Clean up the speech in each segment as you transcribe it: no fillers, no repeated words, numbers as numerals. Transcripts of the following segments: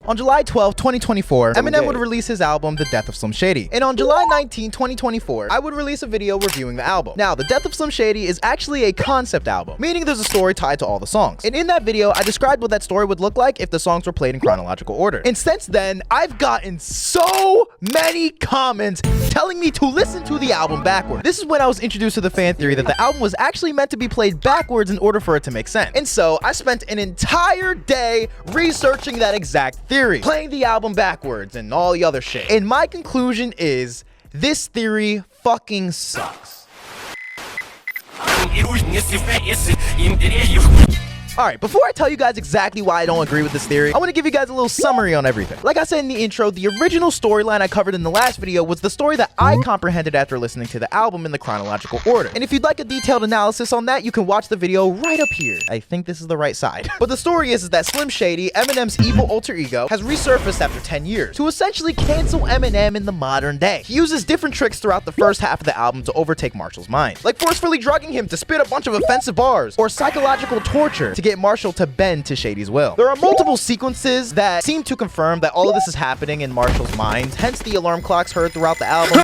On July 12, 2024, Eminem would release his album, The Death of Slim Shady. And on July 19, 2024, I would release a video reviewing the album. Now, The Death of Slim Shady is actually a concept album, meaning there's a story tied to all the songs. And in that video, I described what that story would look like if the songs were played in chronological order. And since then, I've gotten so many comments telling me to listen to the album backwards. This is when I was introduced to the fan theory that the album was actually meant to be played backwards in order for it to make sense. And so, I spent an entire day researching that exact theory, playing the album backwards and all the other shit. And my conclusion is, this theory fucking sucks. Alright, before I tell you guys exactly why I don't agree with this theory, I want to give you guys a little summary on everything. Like I said in the intro, the original storyline I covered in the last video was the story that I comprehended after listening to the album in the chronological order. And if you'd like a detailed analysis on that, you can watch the video right up here. I think this is the right side. But the story is that Slim Shady, Eminem's evil alter ego, has resurfaced after 10 years to essentially cancel Eminem in the modern day. He uses different tricks throughout the first half of the album to overtake Marshall's mind, like forcefully drugging him to spit a bunch of offensive bars, or psychological torture to get Marshall to bend to Shady's will. There are multiple sequences that seem to confirm that all of this is happening in Marshall's mind, hence the alarm clocks heard throughout the album.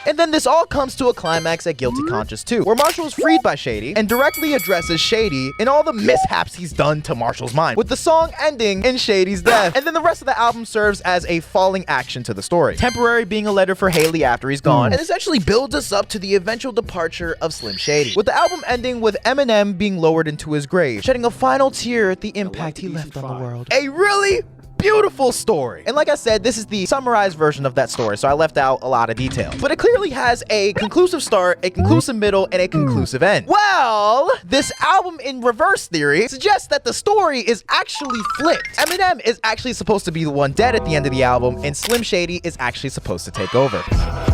And then this all comes to a climax at Guilty Conscience 2, where Marshall is freed by Shady and directly addresses Shady and all the mishaps he's done to Marshall's mind, with the song ending in Shady's death. And then the rest of the album serves as a falling action to the story, Temporary being a letter for Haley after he's gone, and essentially builds us up to the eventual departure of Slim Shady, with the album ending with Eminem being lowered into his grave, shedding a final tear at the impact he left on the world. A really beautiful story. And like I said, this is the summarized version of that story, so I left out a lot of details. But it clearly has a conclusive start, a conclusive middle, and a conclusive end. Well, this album in reverse theory suggests that the story is actually flipped. Eminem is actually supposed to be the one dead at the end of the album, and Slim Shady is actually supposed to take over.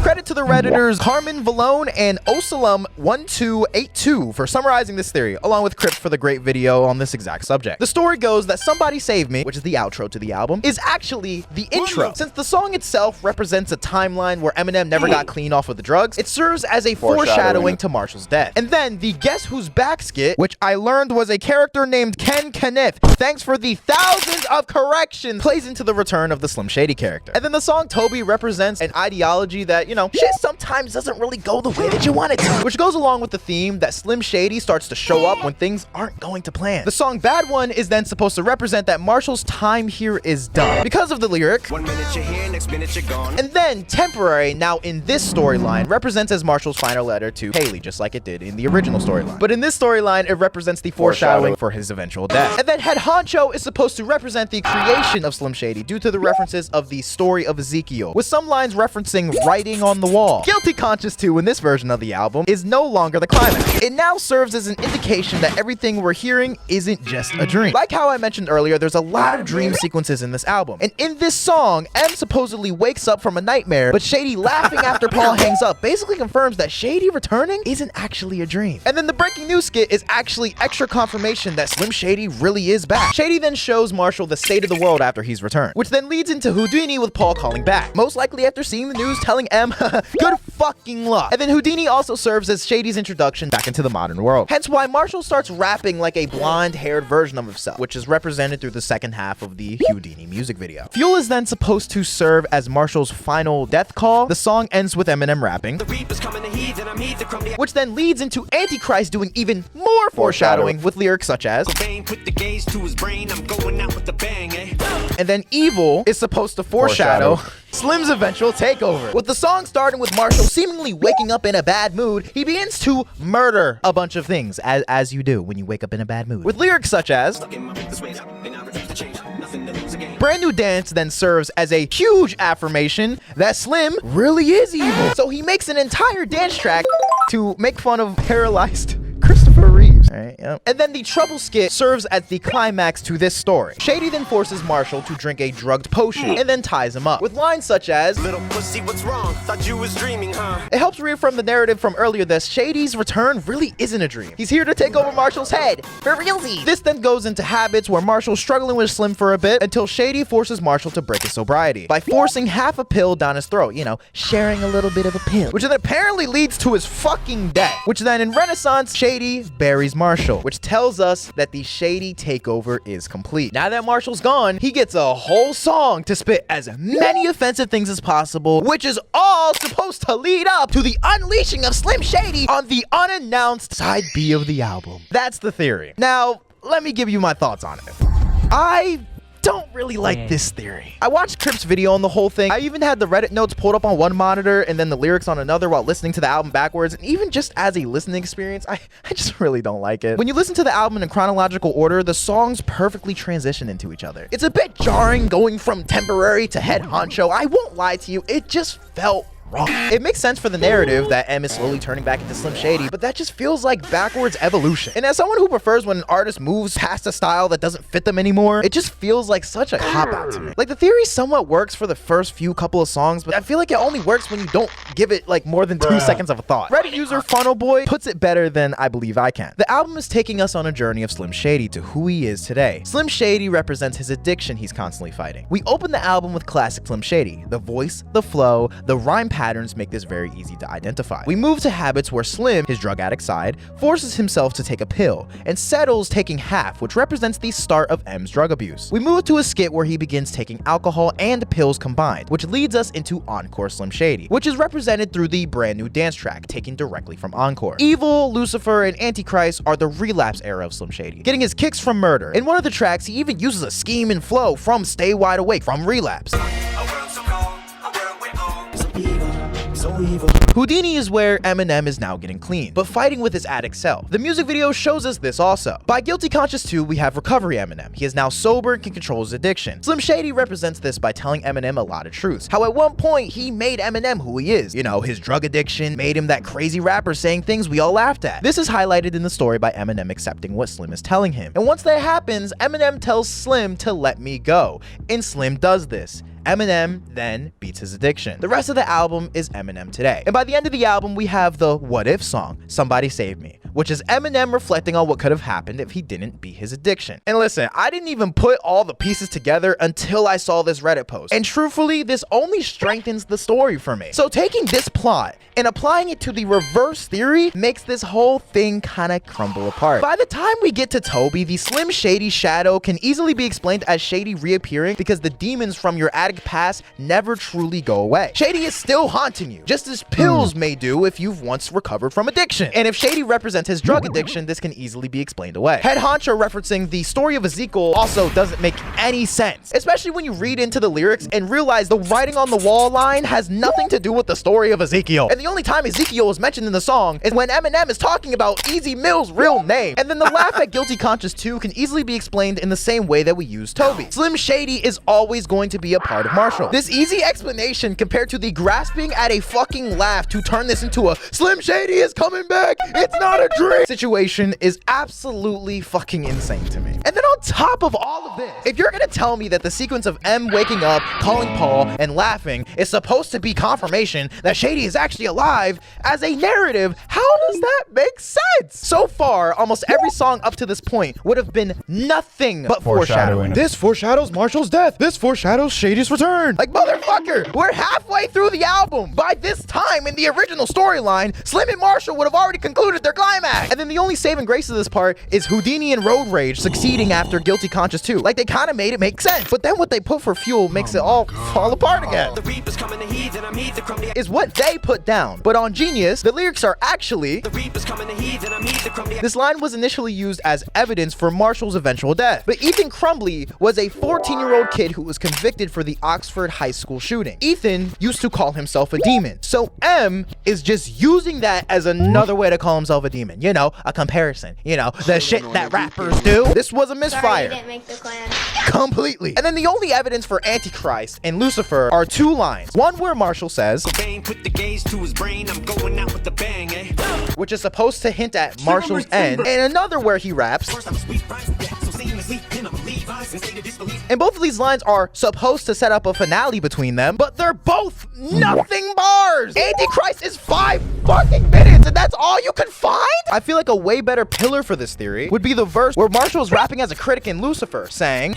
Credit to the Redditors Carmen Vallone and Osalum1282 for summarizing this theory, along with Crypt for the great video on this exact subject. The story goes that Somebody Save Me, which is the outro to the album, is actually the intro. Since the song itself represents a timeline where Eminem never got clean off of the drugs, it serves as a foreshadowing to Marshall's death. And then the Guess Who's Back skit, which I learned was a character named Ken Kenneth, thanks for the thousands of corrections, plays into the return of the Slim Shady character. And then the song Toby represents an ideology that, you know, shit sometimes doesn't really go the way that you want it to, which goes along with the theme that Slim Shady starts to show up when things aren't going to plan. The song Bad One is then supposed to represent that Marshall's time here is done because of the lyric. 1 minute you're here, next minute you're gone. And then Temporary, now in this storyline, represents as Marshall's final letter to Haley, just like it did in the original storyline. But in this storyline, it represents the foreshadowing for his eventual death. And then Head Honcho is supposed to represent the creation of Slim Shady due to the references of the story of Ezekiel, with some lines referencing writing on the wall. Guilty Conscience 2 in this version of the album is no longer the climax. It now serves as an indication that everything we're hearing isn't just a dream. Like how I mentioned earlier, there's a lot of dream sequences in this album. And in this song, M supposedly wakes up from a nightmare, but Shady laughing after Paul hangs up basically confirms that Shady returning isn't actually a dream. And then the breaking news skit is actually extra confirmation that Slim Shady really is back. Shady then shows Marshall the state of the world after he's returned, which then leads into Houdini with Paul calling back, most likely after seeing the news telling M, good fucking luck. And then Houdini also serves as Shady's introduction back into the modern world. Hence why Marshall starts rapping like a blonde-haired version of himself, which is represented through the second half of the Houdini music video. Fuel is then supposed to serve as Marshall's final death call. The song ends with Eminem rapping, which then leads into Antichrist doing even more foreshadowing with lyrics such as, and then Evil is supposed to foreshadow Slim's eventual takeover. With the song starting with Marshall seemingly waking up in a bad mood, he begins to murder a bunch of things, as you do when you wake up in a bad mood, with lyrics such as, Brand New Dance then serves as a huge affirmation that Slim really is evil. So he makes an entire dance track to make fun of paralyzed Christopher Reeves. Right, yep. And then the Trouble skit serves as the climax to this story. Shady then forces Marshall to drink a drugged potion and then ties him up, with lines such as, little pussy, what's wrong? Thought you was dreaming, huh? It helps reaffirm the narrative from earlier that Shady's return really isn't a dream. He's here to take over Marshall's head, for realsy. This then goes into Habits, where Marshall's struggling with Slim for a bit until Shady forces Marshall to break his sobriety by forcing half a pill down his throat, you know, sharing a little bit of a pill, which then apparently leads to his fucking death, which then in Renaissance, Shady buries Marshall, which tells us that the shady takeover is complete. Now that Marshall's gone, he gets a whole song to spit as many offensive things as possible, which is all supposed to lead up to the unleashing of Slim Shady on the unannounced side B of the album. That's the theory. Now, let me give you my thoughts on it. I don't really like this theory. I watched Crip's video on the whole thing. I even had the Reddit notes pulled up on one monitor and then the lyrics on another while listening to the album backwards. And even just as a listening experience, I just really don't like it. When you listen to the album in chronological order, the songs perfectly transition into each other. It's a bit jarring going from Temporary to Head Honcho. I won't lie to you, it just felt wrong. It makes sense for the narrative that M is slowly turning back into Slim Shady, but that just feels like backwards evolution. And as someone who prefers when an artist moves past a style that doesn't fit them anymore, it just feels like such a cop-out to me. Like, the theory somewhat works for the first few couple of songs, but I feel like it only works when you don't give it like more than 2 seconds of a thought. Reddit user Funnel Boy puts it better than I believe I can. The album is taking us on a journey of Slim Shady to who he is today. Slim Shady represents his addiction he's constantly fighting. We open the album with classic Slim Shady. The voice, the flow, the rhyme patterns make this very easy to identify. We move to habits where Slim, his drug addict side, forces himself to take a pill and settles taking half, which represents the start of M's drug abuse. We move to a skit where he begins taking alcohol and pills combined, which leads us into Encore Slim Shady, which is represented through the brand new dance track taken directly from Encore. Evil, Lucifer, and Antichrist are the relapse era of Slim Shady, getting his kicks from Murder. In one of the tracks, he even uses a scheme and flow from Stay Wide Awake from Relapse. Houdini is where Eminem is now getting clean, but fighting with his addict self. The music video shows us this also. By Guilty Conscious 2, we have Recovery Eminem. He is now sober and can control his addiction. Slim Shady represents this by telling Eminem a lot of truths. How at one point, he made Eminem who he is. You know, his drug addiction made him that crazy rapper saying things we all laughed at. This is highlighted in the story by Eminem accepting what Slim is telling him. And once that happens, Eminem tells Slim to let me go. And Slim does this. Eminem then beats his addiction. The rest of the album is Eminem today. And by the end of the album, we have the What If song, Somebody Save Me, which is Eminem reflecting on what could have happened if he didn't beat his addiction. And listen, I didn't even put all the pieces together until I saw this Reddit post. And truthfully, this only strengthens the story for me. So taking this plot and applying it to the reverse theory makes this whole thing kind of crumble apart. By the time we get to Toby, the Slim Shady shadow can easily be explained as Shady reappearing because the demons from your addict past never truly go away. Shady is still haunting you, just as pills may do if you've once recovered from addiction. And if Shady represents his drug addiction, this can easily be explained away. Head Honcho referencing the story of Ezekiel also doesn't make any sense, especially when you read into the lyrics and realize the writing on the wall line has nothing to do with the story of Ezekiel. And the only time Ezekiel is mentioned in the song is when Eminem is talking about Easy Mill's real name. And then the laugh at Guilty Conscious 2 can easily be explained in the same way that we use Toby. Slim Shady is always going to be a part of Marshall. This easy explanation compared to the grasping at a fucking laugh to turn this into a Slim Shady is coming back, it's not a dream situation is absolutely fucking insane to me. And then on top of all of this, if you're gonna tell me that the sequence of M waking up, calling Paul, and laughing is supposed to be confirmation that Shady is actually alive as a narrative, how does that make sense? So far, almost every song up to this point would have been nothing but foreshadowing. This foreshadows Marshall's death. This foreshadows Shady's return. Like, motherfucker, we're halfway through the album. By this time in the original storyline, Slim and Marshall would have already concluded their climax. And then the only saving grace of this part is Houdini and Road Rage succeeding after Guilty Conscious 2. Like, they kind of made it make sense. But then what they put for fuel makes it all fall apart again. The Reaper's coming to heed, and I'm heed the crumb is what they put down. But on Genius, the lyrics are actually the Reaper's coming to heed, and I'm heed the crumb. This line was initially used as evidence for Marshall's eventual death. But Ethan Crumbly was a 14-year-old kid who was convicted for the Oxford high school shooting. Ethan used to call himself a demon. So M is just using that as another way to call himself a demon. You know, a comparison. You know, the shit that rappers do. This was a misfire. Sorry, you didn't make the clan. Completely. And then the only evidence for Antichrist and Lucifer are 2 lines. One where Marshall says, put the gaze to his brain, I'm going out with the bang, eh? Which is supposed to hint at Marshall's end, and another where he raps. And both of these lines are supposed to set up a finale between them, but they're both nothing bars. Antichrist is 5 fucking minutes, and that's all you can find? I feel like a way better pillar for this theory would be the verse where Marshall is rapping as a critic in Lucifer, saying,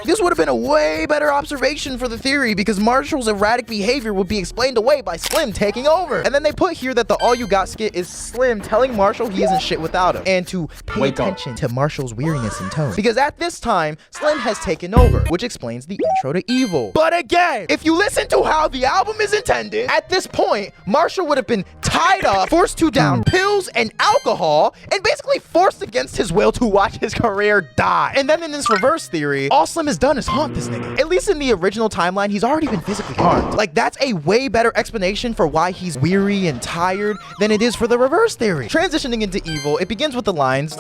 This would have been a way better observation for the theory because Marshall's erratic behavior would be explained away by Slim taking over. And then they put here that the All You Got skit is Slim telling Marshall he isn't shit without him and to pay attention to Marshall's weariness and tone. Because at this time, Slim has taken over, which explains the intro to Evil. But again, if you listen to how the album is intended, at this point, Marshall would have been tied up, forced to down pills and alcohol, and basically forced against his will to watch his career die. And then in this reverse theory, all Slim has done is haunt this nigga. At least in the original timeline, he's already been physically harmed. Like, that's a way better explanation for why he's weary and tired than it is for the reverse theory. Transitioning into Evil, it begins with the lines,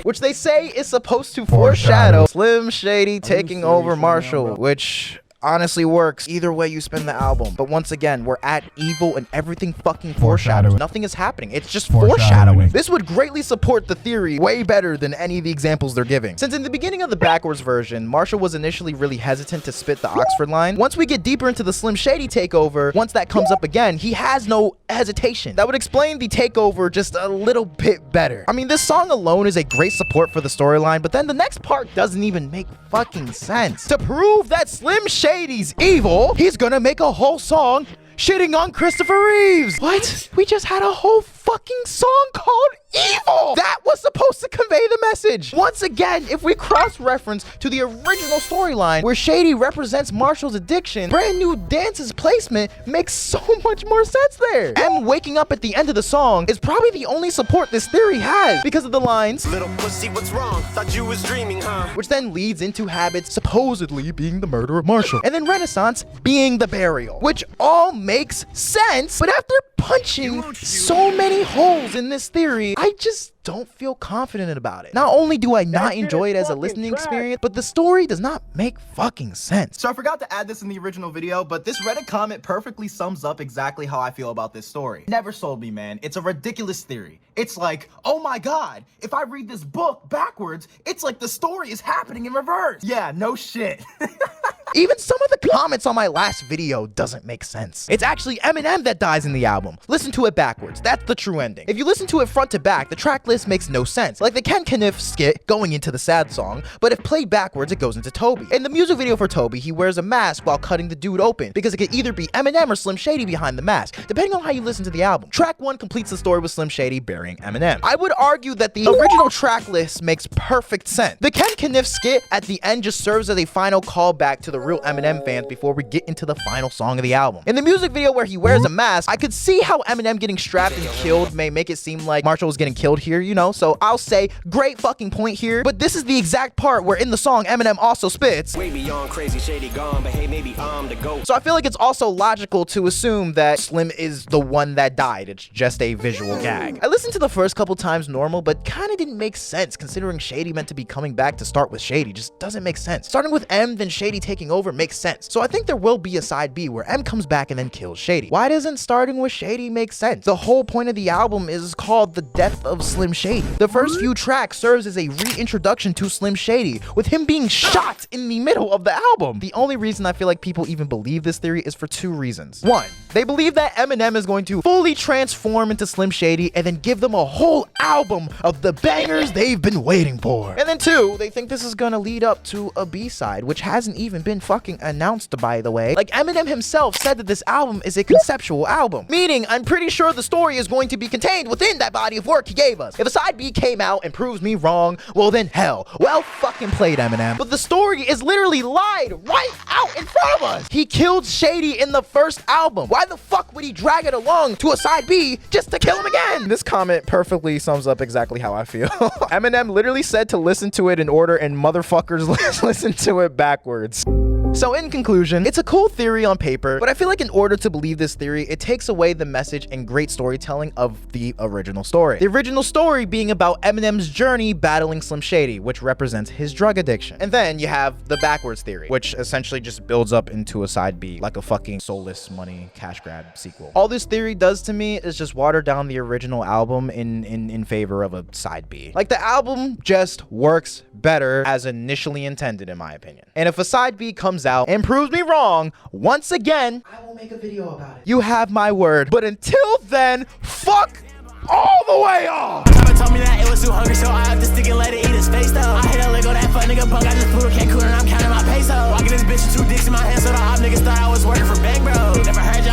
which they say is supposed to foreshadow Slim Shady taking over Marshall, which honestly works either way you spin the album. But once again, we're at Evil and everything fucking foreshadows. Nothing is happening. It's just foreshadowing. This would greatly support the theory way better than any of the examples they're giving. Since in the beginning of the backwards version, Marshall was initially really hesitant to spit the Oxford line. Once we get deeper into the Slim Shady takeover, once that comes up again, he has no hesitation. That would explain the takeover just a little bit better. I mean, this song alone is a great support for the storyline, but then the next part doesn't even make fucking sense. To prove that Slim Shady's evil, he's gonna make a whole song shitting on Christopher Reeves. What? We just had a whole fucking song called Evil. That was supposed to convey the message. Once again, if we cross-reference to the original storyline where Shady represents Marshall's addiction, Brand New Dance's placement makes so much more sense there. M waking up at the end of the song is probably the only support this theory has because of the lines, "Little pussy, what's wrong? Thought you was dreaming, huh?" Which then leads into Habits supposedly being the murder of Marshall, and then Renaissance being the burial, which all makes sense. But after punching so many holes in this theory, I just don't feel confident about it. Not only do I not enjoy it as a listening experience, but the story does not make fucking sense. So I forgot to add this in the original video, but this Reddit comment perfectly sums up exactly how I feel about this story. Never sold me, man. It's a ridiculous theory. It's like, oh my god, if I read this book backwards, it's like the story is happening in reverse. Yeah, no shit. Even some of the comments on my last video doesn't make sense. It's actually Eminem that dies in the album. Listen to it backwards. That's the true ending. If you listen to it front to back, the track list makes no sense. Like the Ken Kniff skit going into the sad song, but if played backwards, it goes into Toby. In the music video for Toby, he wears a mask while cutting the dude open because it could either be Eminem or Slim Shady behind the mask, depending on how you listen to the album. Track 1 completes the story with Slim Shady burying Eminem. I would argue that the original track list makes perfect sense. The Ken Kniff skit at the end just serves as a final callback to the real Eminem fans before we get into the final song of the album. In the music video where he wears a mask, I could see how Eminem getting strapped and killed may make it seem like Marshall was getting killed here, you know? So I'll say, great fucking point here, but this is the exact part where in the song Eminem also spits, "Way beyond crazy, Shady gone, but hey, maybe I'm the GOAT." So I feel like it's also logical to assume that Slim is the one that died. It's just a visual gag. I listened to the first couple times normal, but kind of didn't make sense considering Shady meant to be coming back to start with Shady. Just doesn't make sense. Starting with M, then Shady taking over makes sense. So I think there will be a side B where M comes back and then kills Shady. Why doesn't starting with Shady make sense? The whole point of the album is called The Death of Slim Shady. The first few tracks serves as a reintroduction to Slim Shady, with him being shot in the middle of the album. The only reason I feel like people even believe this theory is for two reasons. One, they believe that Eminem is going to fully transform into Slim Shady and then give them a whole album of the bangers they've been waiting for. And then two, they think this is gonna lead up to a B-side, which hasn't even been fucking announced, by the way. Like, Eminem himself said that this album is a conceptual album, meaning I'm pretty sure the story is going to be contained within that body of work he gave us. If a side B came out and proves me wrong, well then hell, well fucking played, Eminem. But the story is literally lied right out in front of us. He killed Shady in the first album. Why the fuck would he drag it along to a side B just to kill him again? This comment perfectly sums up exactly how I feel. Eminem literally said to listen to it in order and motherfuckers listen to it backwards. So in conclusion, it's a cool theory on paper, but I feel like in order to believe this theory, it takes away the message and great storytelling of the original story. The original story being about Eminem's journey battling Slim Shady, which represents his drug addiction. And then you have the backwards theory, which essentially just builds up into a side B, like a fucking soulless money cash grab sequel. All this theory does to me is just water down the original album in favor of a side B. Like, the album just works better as initially intended, in my opinion. And if a side B comes out and proves me wrong, once again, I will make a video about it. You have my word. But until then, fuck all the way off. Papa told me that it was too hungry, so I have to stick and let it eat his face though. I hit a lick on that fuck nigga bunk, I just flew to Cancun and I'm counting my peso. Walking this bitch with 2 dicks in my hand, so the op niggas thought I was working for Bank Bro. Never heard